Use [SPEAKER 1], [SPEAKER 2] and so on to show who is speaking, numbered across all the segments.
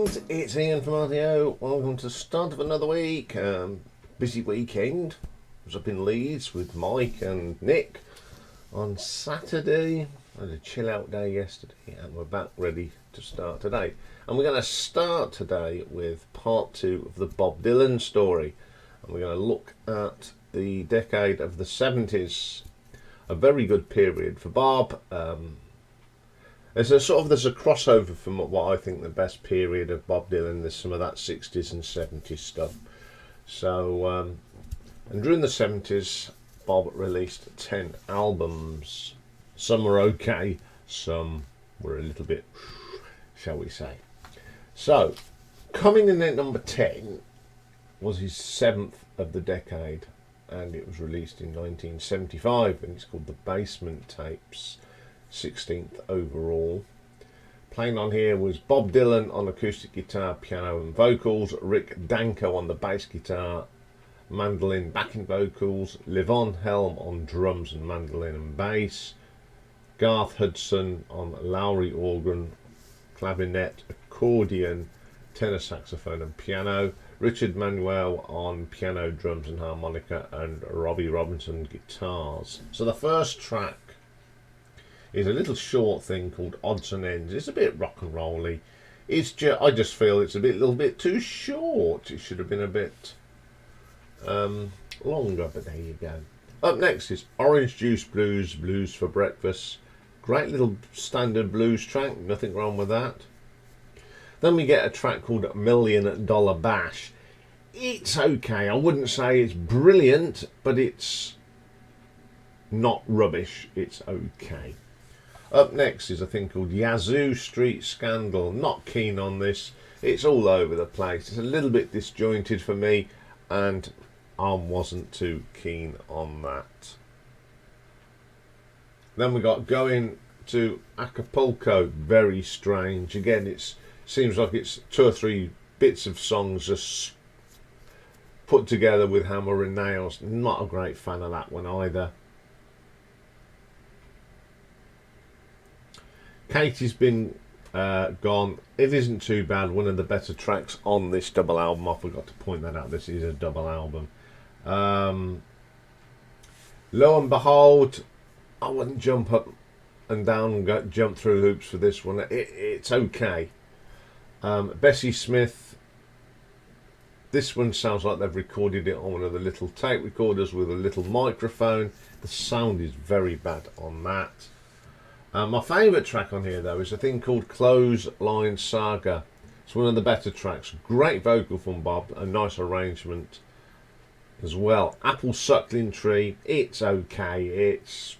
[SPEAKER 1] friends, it's Ian from RDO. Welcome to the start of another week. Busy weekend. I was up in Leeds with Mike and Nick on Saturday. I had a chill out day yesterday and we're back ready to start today. And we're going to start today with part 2 of the Bob Dylan story. And we're going to look at the decade of the 70s. A very good period for Bob. There's a crossover from what I think the best period of Bob Dylan. There's some of that 60s and 70s stuff. So, and during the 70s, Bob released 10 albums. Some were okay, some were a little bit, shall we say. So, coming in at number 10 was his 7th of the decade, and it was released in 1975, and it's called The Basement Tapes. 16th overall. Playing on here was Bob Dylan on acoustic guitar, piano and vocals, Rick Danko on the bass guitar, mandolin, backing vocals, Levon Helm on drums and mandolin and bass, Garth Hudson on Lowry organ, clarinet, accordion, tenor saxophone and piano, Richard Manuel on piano, drums and harmonica, and Robbie Robinson guitars. So the first track is a little short thing called Odds and Ends. It's a bit rock and rolly. I just feel it's a little bit too short. It should have been a bit longer, but there you go. Up next is Orange Juice Blues, Blues for Breakfast. Great little standard blues track, nothing wrong with that. Then we get a track called $1 Million Bash. It's okay. I wouldn't say it's brilliant, but it's not rubbish. It's okay. Up next is a thing called Yazoo Street Scandal. Not keen on this. It's all over the place. It's a little bit disjointed for me, and I wasn't too keen on that. Then we got Going to Acapulco. Very strange. Again, it seems like it's 2 or 3 bits of songs just put together with hammer and nails. Not a great fan of that one either. Katie's Been Gone. It isn't too bad. One of the better tracks on this double album. I forgot to point that out. This is a double album. Lo and Behold, I wouldn't jump up and down and jump through hoops for this one. It's okay. Bessie Smith. This one sounds like they've recorded it on one of the little tape recorders with a little microphone. The sound is very bad on that. My favourite track on here though is a thing called Clothesline Saga. It's one of the better tracks. Great vocal from Bob, a nice arrangement as well. Apple Suckling Tree, it's okay. It's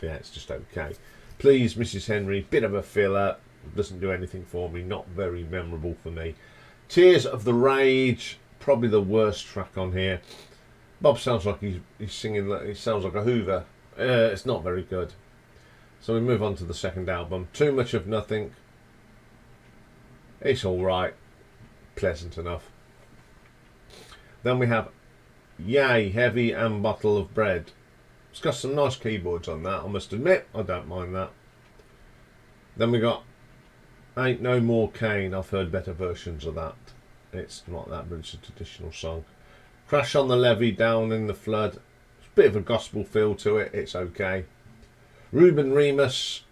[SPEAKER 1] just okay. Please Mrs Henry, bit of a filler, doesn't do anything for me, not very memorable for me. Tears of the Rage, probably the worst track on here. Bob sounds like he's singing, he sounds like a Hoover. It's not very good. So we move on to the second album. Too Much of Nothing. It's alright. Pleasant enough. Then we have Yay, Heavy and Bottle of Bread. It's got some nice keyboards on that, I must admit. I don't mind that. Then we got Ain't No More Cane. I've heard better versions of that. It's not that, but it's a traditional song. Crash on the Levee, Down in the Flood. Bit of a gospel feel to it, it's okay. Ruben Remus.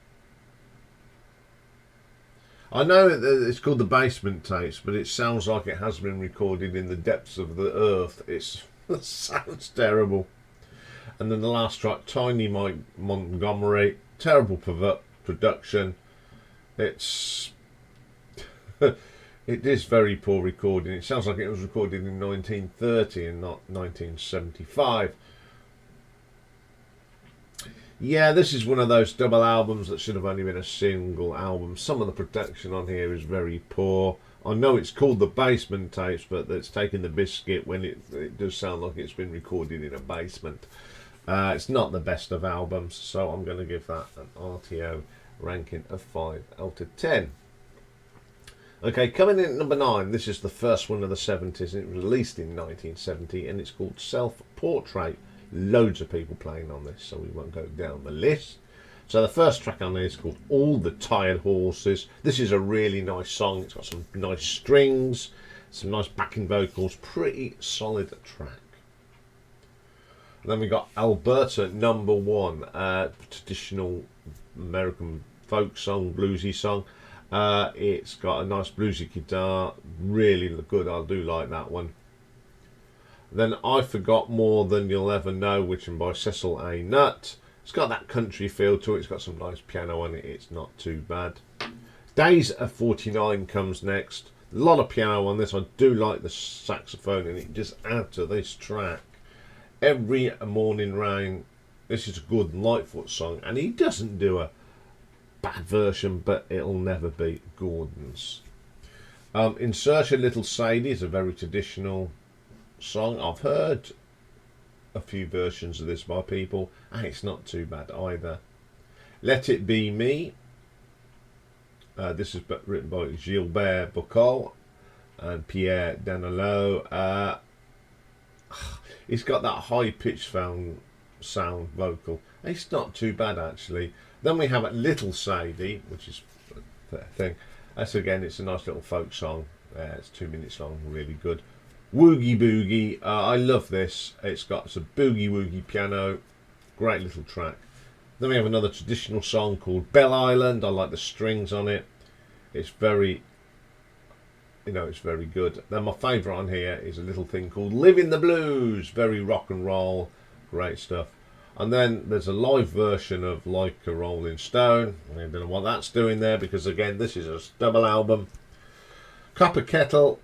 [SPEAKER 1] I know it's called The Basement Tapes, but it sounds like it has been recorded in the depths of the earth. It sounds terrible. And then the last track, Tiny Mike Montgomery. Terrible production. It is very poor recording. It sounds like it was recorded in 1930 and not 1975. Yeah, this is one of those double albums that should have only been a single album. Some of the production on here is very poor. I know it's called The Basement Tapes, but it's taking the biscuit when it does sound like it's been recorded in a basement. It's not the best of albums, so I'm going to give that an RTO ranking of 5 out of 10. Okay, coming in at number 9, this is the first one of the 70s. It was released in 1970, and it's called Self Portrait. Loads of people playing on this, so we won't go down the list. So the first track on there is called All the Tired Horses. This is a really nice song. It's got some nice strings, some nice backing vocals, pretty solid track. And then we got Alberta Number One, traditional American folk song, bluesy song. It's got a nice bluesy guitar, really good. I do like that one. Then I Forgot More Than You'll Ever Know, written by Cecil A. Nutt. It's got that country feel to it. It's got some nice piano on it. It's not too bad. Days of 49 comes next. A lot of piano on this. I do like the saxophone, and it just adds to this track. Every Morning Rain. This is a good Lightfoot song, and he doesn't do a bad version, but it'll never beat Gordon's. In Search of Little Sadie is a very traditional song. I've heard a few versions of this by people, and it's not too bad either. Let It Be Me. This is written by Gilbert Bocol and Pierre Danilo. It's got that high-pitched sound vocal. It's not too bad, actually. Then we have Little Sadie, which is the thing. That's, again, it's a nice little folk song. It's 2 minutes long, really good. Woogie Boogie, I love this. It's got some boogie woogie piano, great little track. Then we have another traditional song called Bell Island. I like the strings on it. It's very, it's very good. Then my favourite on here is a little thing called Living the Blues, very rock and roll, great stuff. And then there's a live version of Like a Rolling Stone. I don't know what that's doing there, because again, this is a double album. Copper Kettle,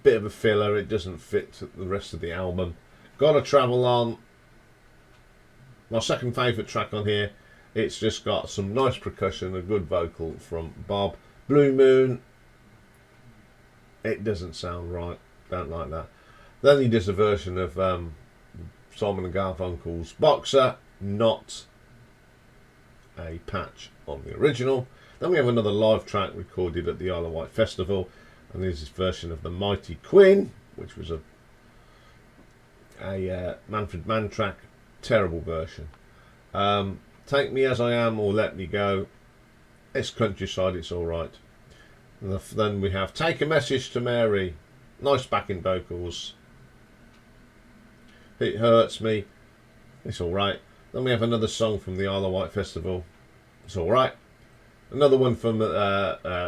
[SPEAKER 1] bit of a filler, it doesn't fit the rest of the album. Gotta Travel On, my second favourite track on here. It's just got some nice percussion, a good vocal from Bob. Blue Moon, it doesn't sound right, don't like that. Then he does a version of Simon and Garfunkel's Boxer, not a patch on the original. Then we have another live track recorded at the Isle of Wight Festival, and there's this version of the Mighty Quinn, which was a Manfred Mann track. Terrible version. Take Me As I Am or Let Me Go. It's countryside, it's alright. Then we have Take a Message to Mary. Nice backing vocals. It Hurts Me. It's alright. Then we have another song from the Isle of Wight Festival. It's alright. Another one from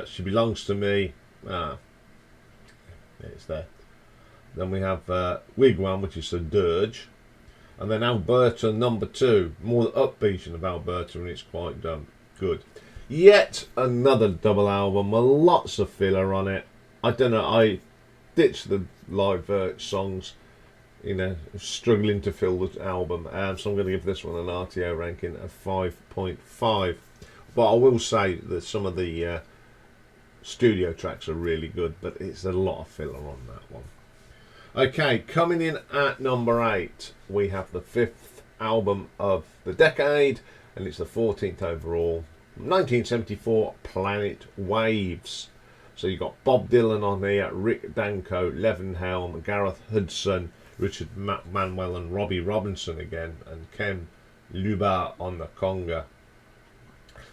[SPEAKER 1] She Belongs to Me. It's there. Then we have Wigwam, which is a dirge. And then Alberta Number 2. More upbeat of Alberta, and it's quite good. Yet another double album with lots of filler on it. I don't know, I ditched the live songs, struggling to fill the album. So I'm going to give this one an RTO ranking of 5.5. But I will say that some of the studio tracks are really good, but it's a lot of filler on that one. Okay, coming in at number 8, we have the 5th album of the decade, and it's the 14th overall. 1974, Planet Waves. So you've got Bob Dylan on here, Rick Danko, Levin Helm, Gareth Hudson, Richard Manuel and Robbie Robinson again, and Ken Luba on the conga.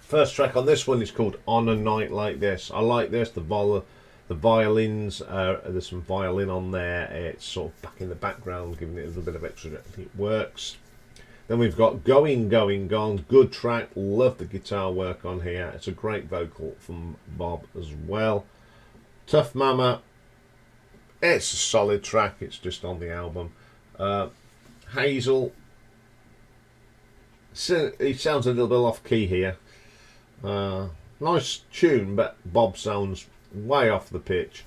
[SPEAKER 1] First track on this one is called On a Night Like This. I like this, the violins, there's some violin on there, it's sort of back in the background, giving it a little bit of extra, it works. Then we've got Going, Going, Gone, good track, love the guitar work on here, it's a great vocal from Bob as well. Tough Mama, it's a solid track, it's just on the album. Hazel, he sounds a little bit off key here. Nice tune, but Bob sounds way off the pitch.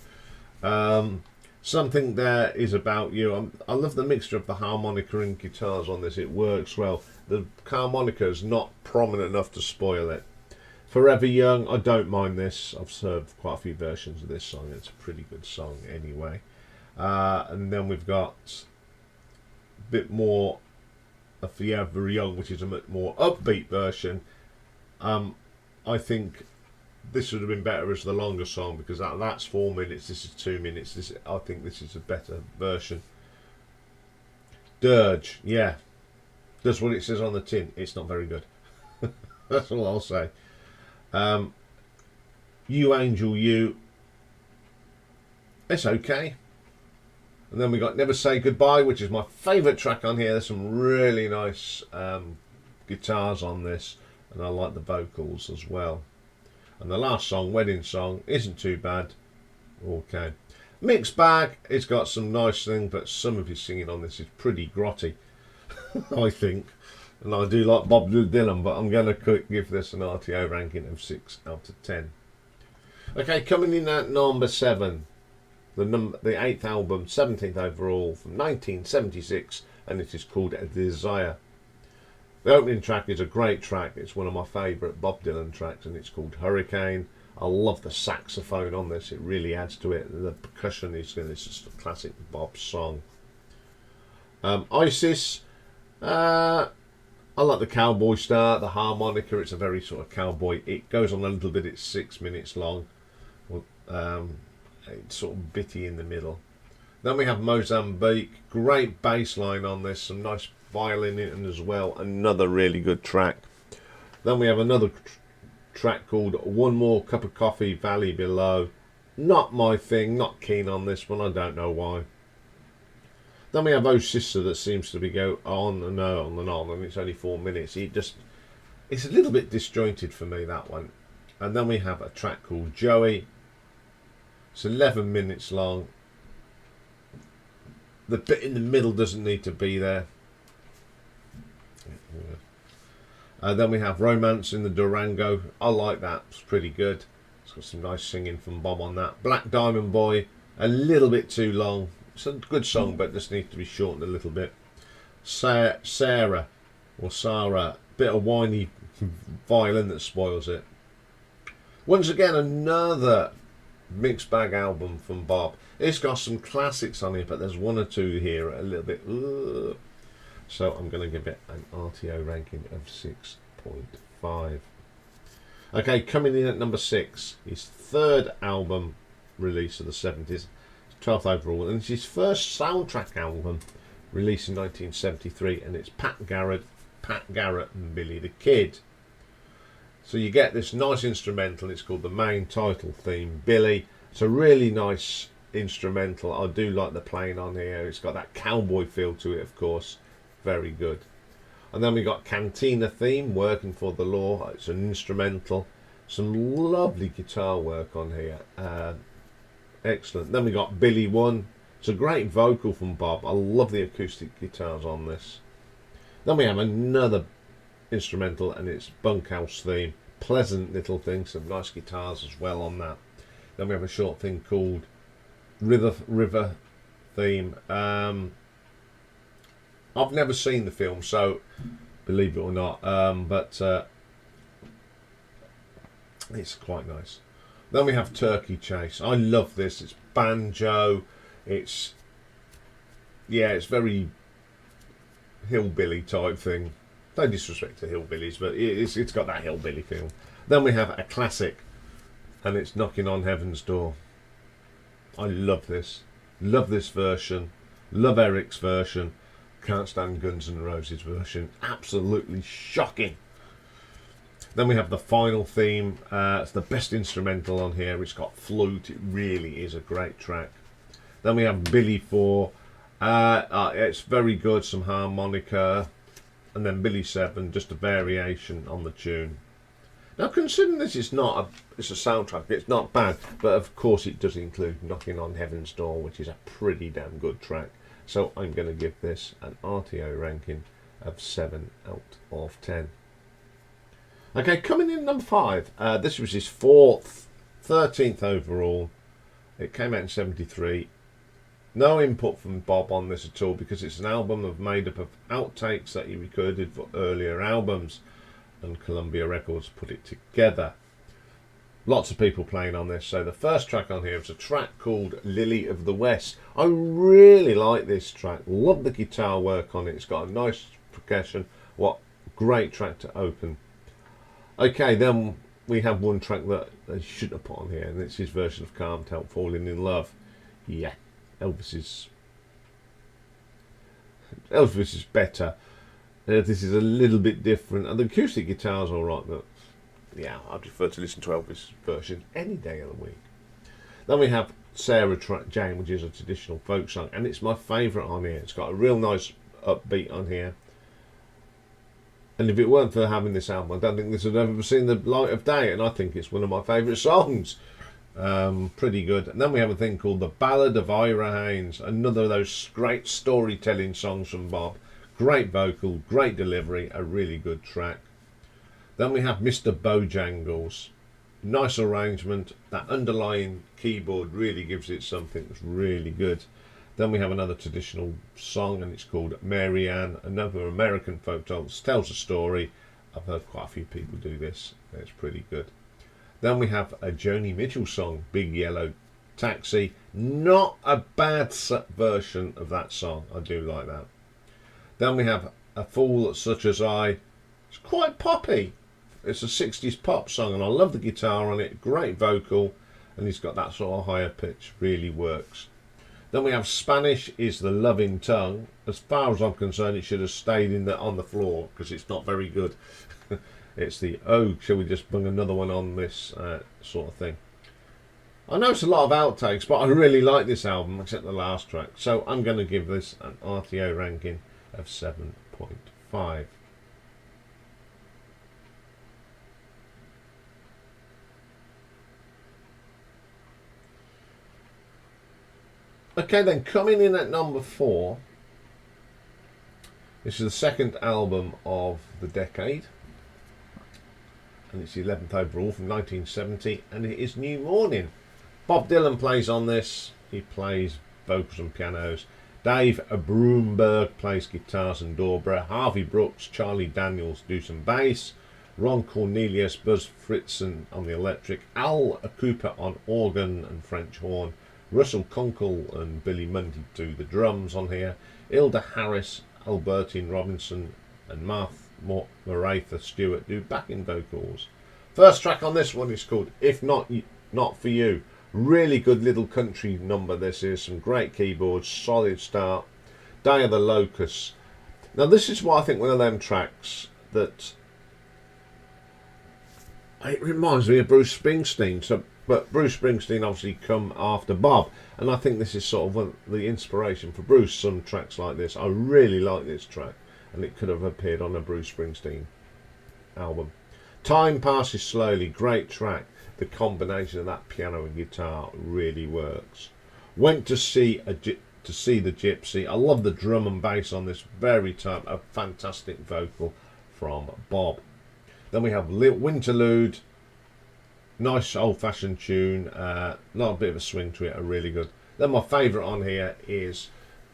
[SPEAKER 1] Something There Is About You. I love the mixture of the harmonica and guitars on this. It works well. The harmonica is not prominent enough to spoil it. Forever Young, I don't mind this. I've heard quite a few versions of this song. It's a pretty good song anyway. And then we've got a bit more of Forever Young, which is a bit more upbeat version. I think this would have been better as the longer song, because that's 4 minutes, this is 2 minutes. I think this is a better version. Dirge, yeah. That's what it says on the tin. It's not very good. That's all I'll say. You Angel You. It's okay. And then we got Never Say Goodbye, which is my favourite track on here. There's some really nice guitars on this, and I like the vocals as well. And the last song, Wedding Song, isn't too bad. Okay. Mixed bag. It's got some nice things, but some of his singing on this is pretty grotty, I think. And I do like Bob Dylan, but I'm going to give this an RTO ranking of 6 out of 10. Okay, coming in at number 7. The 8th album, 17th overall, from 1976, and it is called Desire. The opening track is a great track. It's one of my favourite Bob Dylan tracks, and it's called Hurricane. I love the saxophone on this. It really adds to it. The percussion is just a classic Bob song. Isis. I like the cowboy start, the harmonica. It's a very sort of cowboy. It goes on a little bit. It's 6 minutes long. It's sort of bitty in the middle. Then we have Mozambique. Great bass line on this. Some nice violin in it as well. Another really good track. Then we have another track called One More Cup of Coffee, Valley Below. Not my thing. Not keen on this one. I don't know why. Then we have Oh Sister, that seems to be go on and on and on, and it's only 4 minutes. It's a little bit disjointed for me, that one. And then we have a track called Joey. It's 11 minutes long. The bit in the middle doesn't need to be there. Then we have Romance in the Durango. I like that. It's pretty good. It's got some nice singing from Bob on that. Black Diamond Boy. A little bit too long. It's a good song, but just needs to be shortened a little bit. Sarah. Bit of whiny violin that spoils it. Once again, another mixed bag album from Bob. It's got some classics on it, but there's one or two here a little bit. So I'm going to give it an RTO ranking of 6.5. Okay, coming in at number 6, his third album release of the 70s, 12th overall, and it's his first soundtrack album released in 1973, and it's Pat Garrett and Billy the Kid. So you get this nice instrumental. It's called the main title theme, Billy. It's a really nice instrumental. I do like the playing on here. It's got that cowboy feel to it, of course. Very good. And then we got Cantina theme, Working for the Law. It's an instrumental. Some lovely guitar work on here. Excellent. Then we got Billy One. It's a great vocal from Bob. I love the acoustic guitars on this. Then we have another instrumental, and it's Bunkhouse theme. Pleasant little thing. Some nice guitars as well on that. Then we have a short thing called River theme. I've never seen the film, so believe it or not, but it's quite nice. Then we have Turkey Chase. I love this. It's banjo. It's very hillbilly type thing. No disrespect to hillbillies, but it's got that hillbilly feel. Then we have a classic, and it's Knocking on Heaven's Door. I love this. Love this version. Love Eric's version. Can't stand Guns N' Roses version. Absolutely shocking. Then we have the final theme. It's the best instrumental on here. It's got flute. It really is a great track. Then we have Billy 4. It's very good. Some harmonica. And then Billy 7, just a variation on the tune. Now, considering this is it's a soundtrack, it's not bad, but of course it does include Knocking on Heaven's Door, which is a pretty damn good track. So I'm going to give this an RTO ranking of 7 out of 10. Okay, coming in number 5. This was his 13th overall. It came out in 73. No input from Bob on this at all, because it's an album made up of outtakes that he recorded for earlier albums, and Columbia Records put it together. Lots of people playing on this. So the first track on here is a track called Lily of the West. I really like this track. Love the guitar work on it. It's got a nice percussion. What great track to open. Okay, then we have one track that they shouldn't have put on here, and it's his version of Can't Help Falling in Love. Yeah. Elvis is better. This is a little bit different, and the acoustic guitar's alright, but yeah, I prefer to listen to Elvis' version any day of the week. Then we have Sarah Jane, which is a traditional folk song, and it's my favourite on here. It's got a real nice upbeat on here. And if it weren't for having this album, I don't think this would have ever seen the light of day, and I think it's one of my favourite songs. Pretty good. And then we have a thing called The Ballad of Ira Haynes, another of those great storytelling songs from Bob. Great vocal, great delivery, a really good track. Then we have Mr. Bojangles. Nice arrangement. That underlying keyboard really gives it something that's really good. Then we have another traditional song, and it's called Mary Ann, another American folk song. Tells a story. I've heard quite a few people do this. It's pretty good. Then we have a Joni Mitchell song, Big Yellow Taxi. Not a bad version of that song. I do like that. Then we have A Fool Such As I. It's quite poppy. It's a 60s pop song, and I love the guitar on it. Great vocal, and he's got that sort of higher pitch. Really works. Then we have Spanish is the Loving Tongue. As far as I'm concerned, it should have stayed on the floor, because it's not very good. It's the, oh, shall we just bung another one on this sort of thing. I know it's a lot of outtakes, but I really like this album, except the last track. So I'm going to give this an RTO ranking of 7.5. Okay, then, coming in at number 4, this is the second album of the decade, and it's the 11th overall from 1970, and it is New Morning. Bob Dylan plays on this. He plays vocals and pianos. Dave Broomberg plays guitars and dobro. Harvey Brooks, Charlie Daniels do some bass. Ron Cornelius, Buzz Fritzen on the electric. Al Cooper on organ and French horn. Russell Kunkel and Billy Mundy do the drums on here. Hilda Harris, Albertine Robinson and Maratha Stewart do backing vocals. First track on this one is called If Not For You. Really good little country number this is. Some great keyboards, solid start. Day of the Locusts. Now this is what I think one of them tracks that it reminds me of Bruce Springsteen. But Bruce Springsteen obviously come after Bob, and I think this is sort of the inspiration for Bruce, some tracks like this. I really like this track, and it could have appeared on a Bruce Springsteen album. Time Passes Slowly, great track. The combination of that piano and guitar really works. Went to see the Gypsy. I love the drum and bass on this, very tight, a fantastic vocal from Bob. Then we have Winterlude. Nice old-fashioned tune, not a bit of a swing to it, really good. Then my favourite on here is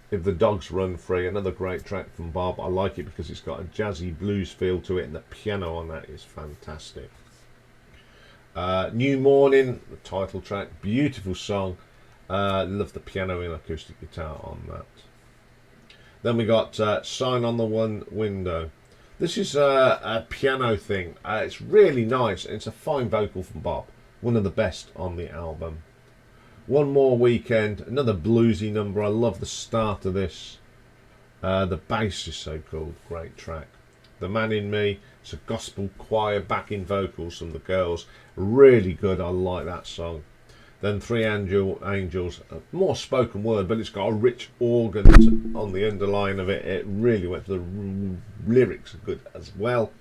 [SPEAKER 1] If the Dogs Run Free, another great track from Bob. I like it because it's got a jazzy blues feel to it, and the piano on that is fantastic. New Morning, the title track, beautiful song. Love the piano and acoustic guitar on that. Then we got Sign on the One Window. This is a piano thing. It's really nice. It's a fine vocal from Bob. One of the best on the album. One More Weekend. Another bluesy number. I love the start of this. The bass is so cool. Great track. The Man in Me. It's a gospel choir backing vocals from the girls. Really good. I like that song. Then Three Angels, more spoken word, but it's got a rich organ on the underline of it. It really went. The lyrics are good as well.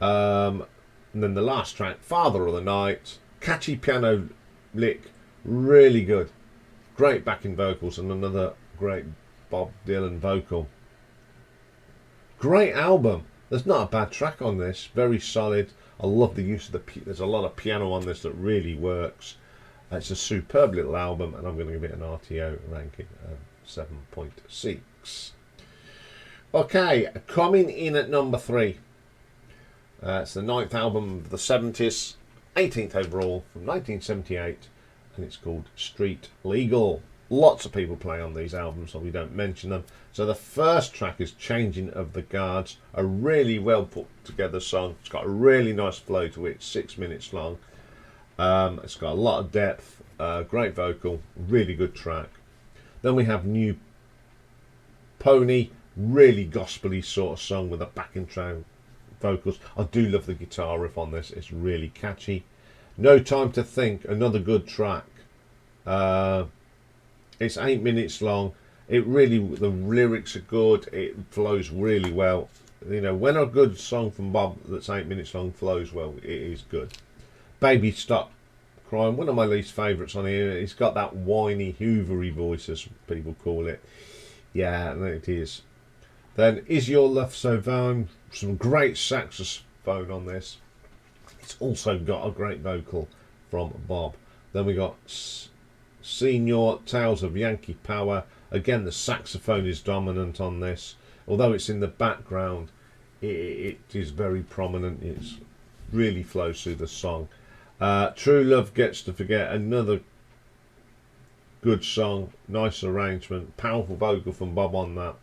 [SPEAKER 1] And then the last track, Father of the Night, catchy piano lick, really good. Great backing vocals and another great Bob Dylan vocal. Great album. There's not a bad track on this. Very solid. I love the use of there's a lot of piano on this that really works. It's a superb little album, and I'm going to give it an RTO ranking of 7.6. Okay, coming in at number 3. It's the 9th album of the 70s, 18th overall from 1978, and it's called Street Legal. Lots of people play on these albums, so we don't mention them. So the first track is Changing of the Guards, a really well put together song. It's got a really nice flow to it, 6 minutes long. It's got a lot of depth, great vocal, really good track. Then we have New Pony, Really gospely sort of song with a backing track vocals. I do love the guitar riff on this. It's really catchy. No Time to Think, another good track. It's 8 minutes long. It really, the lyrics are good. It flows really well. You know, when a good song from Bob that's 8 minutes long flows well, it is good. Baby Stop Crying, one of my least favourites on here. It's got that whiny, hoovery voice, as people call it. Yeah, it is. Then Is Your Love So Vain? Some great saxophone on this. It's also got a great vocal from Bob. Then we got Senior Tales of Yankee Power. Again, the saxophone is dominant on this. Although it's in the background, it is very prominent. It really flows through the song. True Love Gets to Forget, another good song, nice arrangement, powerful vocal from Bob on that.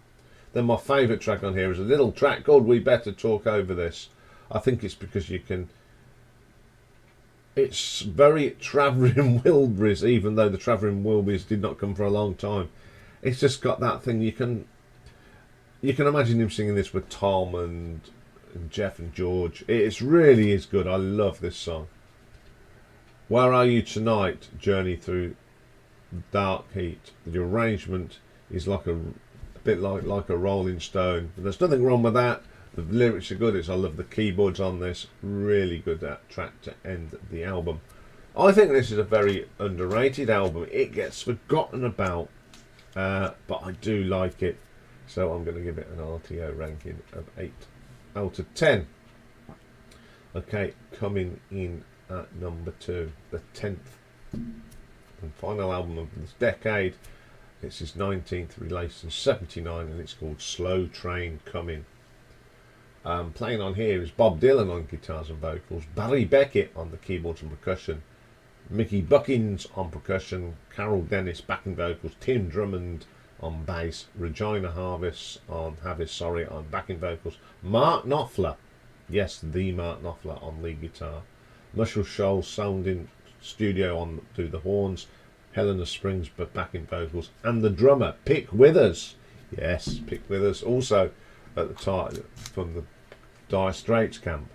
[SPEAKER 1] Then my favourite track on here is a little track called We Better Talk Over This. I think it's because you can... It's very Travelling Wilburys, even though the Travelling Wilburys did not come for a long time. It's just got that thing. You can imagine him singing this with Tom and Jeff and George. It really is good. I love this song. Where Are You Tonight? Journey Through Dark Heat. The arrangement is like a bit like a Rolling Stone. But there's nothing wrong with that. The lyrics are good. I love the keyboards on this. Really good track to end the album. I think this is a very underrated album. It gets forgotten about, but I do like it. So I'm going to give it an RTO ranking of 8 out of 10. Okay, coming in at number 2, the 10th and final album of this decade. It's his 19th, released in 79, and it's called Slow Train Coming. Playing on here is Bob Dylan on guitars and vocals, Barry Beckett on the keyboards and percussion, Mickey Buckins on percussion, Carol Dennis backing vocals, Tim Drummond on bass, Regina Harvis on backing vocals, Mark Knopfler, yes, the Mark Knopfler on lead guitar, Muscle Shoals sounding studio on do the horns, Helena Springs backing vocals, and the drummer Pick Withers, yes, Pick Withers, also at the time from the Dire Straits camp.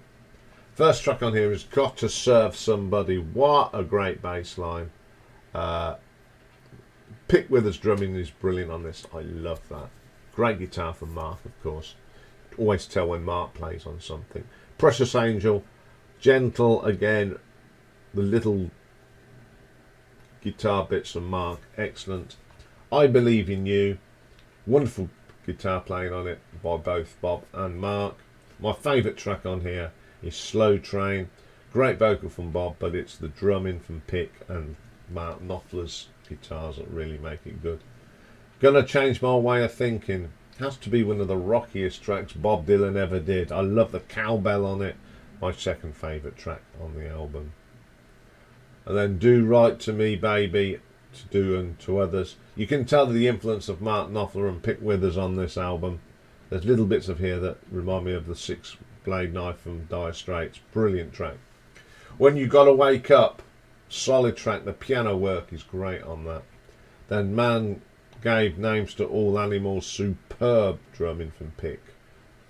[SPEAKER 1] First track on here is Got to Serve Somebody. What a great bass line. Pick Withers drumming is brilliant on this. I love that. Great guitar from Mark, of course. Always tell when Mark plays on something. Precious Angel, gentle again. The little guitar bits from Mark, excellent. I Believe in You, wonderful guitar playing on it by both Bob and Mark. My favourite track on here is Slow Train. Great vocal from Bob, but it's the drumming from Pick and Mark Knopfler's guitars that really make it good. Gonna Change My Way of Thinking. Has to be one of the rockiest tracks Bob Dylan ever did. I love the cowbell on it. My second favourite track on the album. And then Do Right to Me Baby, to Do and to Others. You can tell the influence of Mark Knopfler and Pick Withers on this album. There's little bits of here that remind me of the Six Blade Knife from Dire Straits. Brilliant track. When You Gotta Wake Up, solid track. The piano work is great on that. Then Man Gave Names to All Animals, superb drumming from Pick.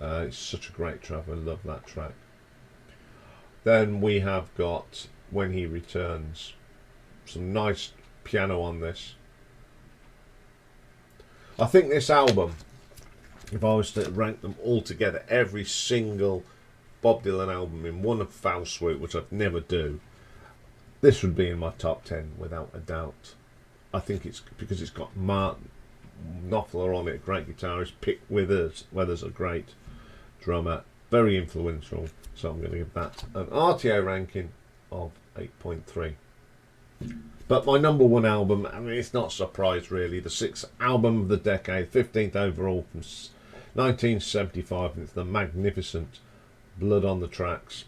[SPEAKER 1] It's such a great track. I love that track. Then we have got When He Returns. Some nice piano on this. I think this album, if I was to rank them all together, every single Bob Dylan album in one foul swoop, which I'd never do, this would be in my top 10 without a doubt. I think it's because it's got Mark Knopfler on it, great guitarist, Pick Withers, a great drummer, very influential, so I'm going to give that an RTO ranking of 8.3. But my number one album, I mean, it's not a surprise really, the 6th album of the decade, 15th overall from 1975, and it's the magnificent Blood on the Tracks.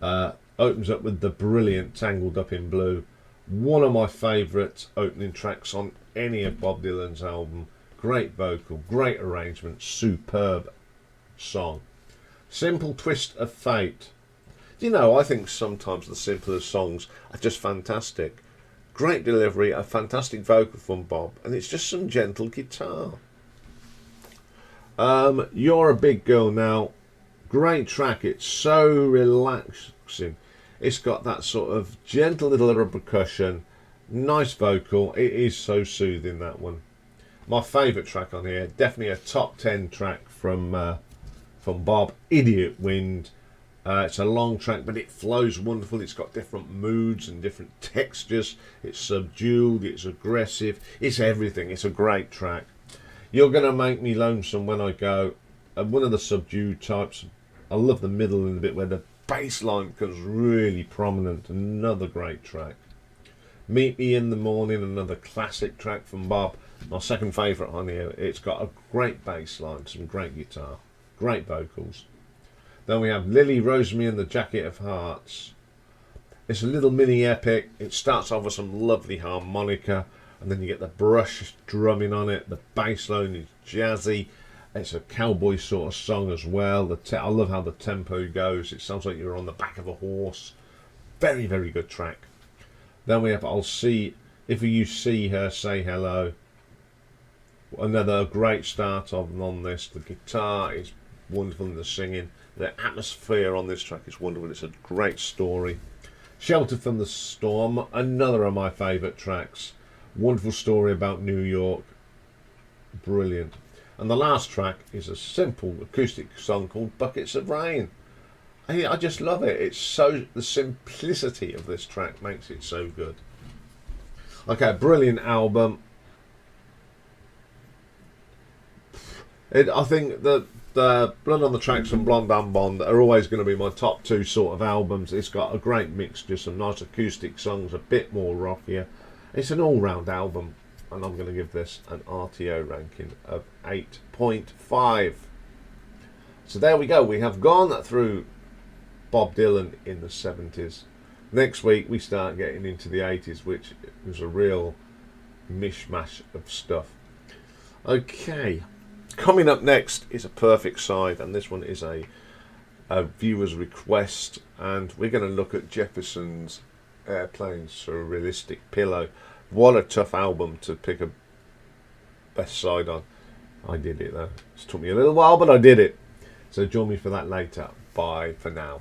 [SPEAKER 1] Opens up with the brilliant Tangled Up in Blue, one of my favourite opening tracks on any of Bob Dylan's album. Great vocal, great arrangement, superb song. Simple Twist of Fate. You know, I think sometimes the simplest songs are just fantastic. Great delivery, a fantastic vocal from Bob, and it's just some gentle guitar. You're a Big Girl Now. Great track. It's so relaxing. It's got that sort of gentle little percussion. Nice vocal. It is so soothing, that one. My favourite track on here. Definitely a top 10 track from Bob. Idiot Wind. It's a long track, but it flows wonderful. It's got different moods and different textures. It's subdued, it's aggressive, it's everything. It's a great track. You're going to Make Me Lonesome When I Go. One of the subdued types. I love the middle and the bit where the bass line becomes really prominent. Another great track. Meet Me in the Morning, another classic track from Bob. My second favourite on here. It's got a great bass line, some great guitar, great vocals. Then we have Lily Rose Me in the Jacket of Hearts. It's a little mini epic. It starts off with some lovely harmonica, and then you get the brush drumming on it. The bass line is jazzy. It's a cowboy sort of song as well. I love how the tempo goes. It sounds like you're on the back of a horse. Very, very good track. Then we have I'll See If You See Her, Say Hello. Another great start on this. The guitar is wonderful in the singing. The atmosphere on this track is wonderful. It's a great story. Shelter from the Storm, another of my favourite tracks. Wonderful story about New York. Brilliant. And the last track is a simple acoustic song called Buckets of Rain. I just love it. It's so, the simplicity of this track makes it so good. Okay, brilliant album. I think that the Blood on the Tracks and Blonde and Bond are always going to be my top two sort of albums. It's got a great mixture, some nice acoustic songs, a bit more rockier. It's an all-round album, and I'm going to give this an RTO ranking of 8.5. So there we go. We have gone through Bob Dylan in the 70s. Next week we start getting into the 80s, which was a real mishmash of stuff. Okay. Coming up next is a perfect side, and this one is a viewer's request, and we're going to look at Jefferson's Airplane Surrealistic Pillow. What a tough album to pick a best side on. I did it though. It took me a little while, but I did it. So join me for that later. Bye for now.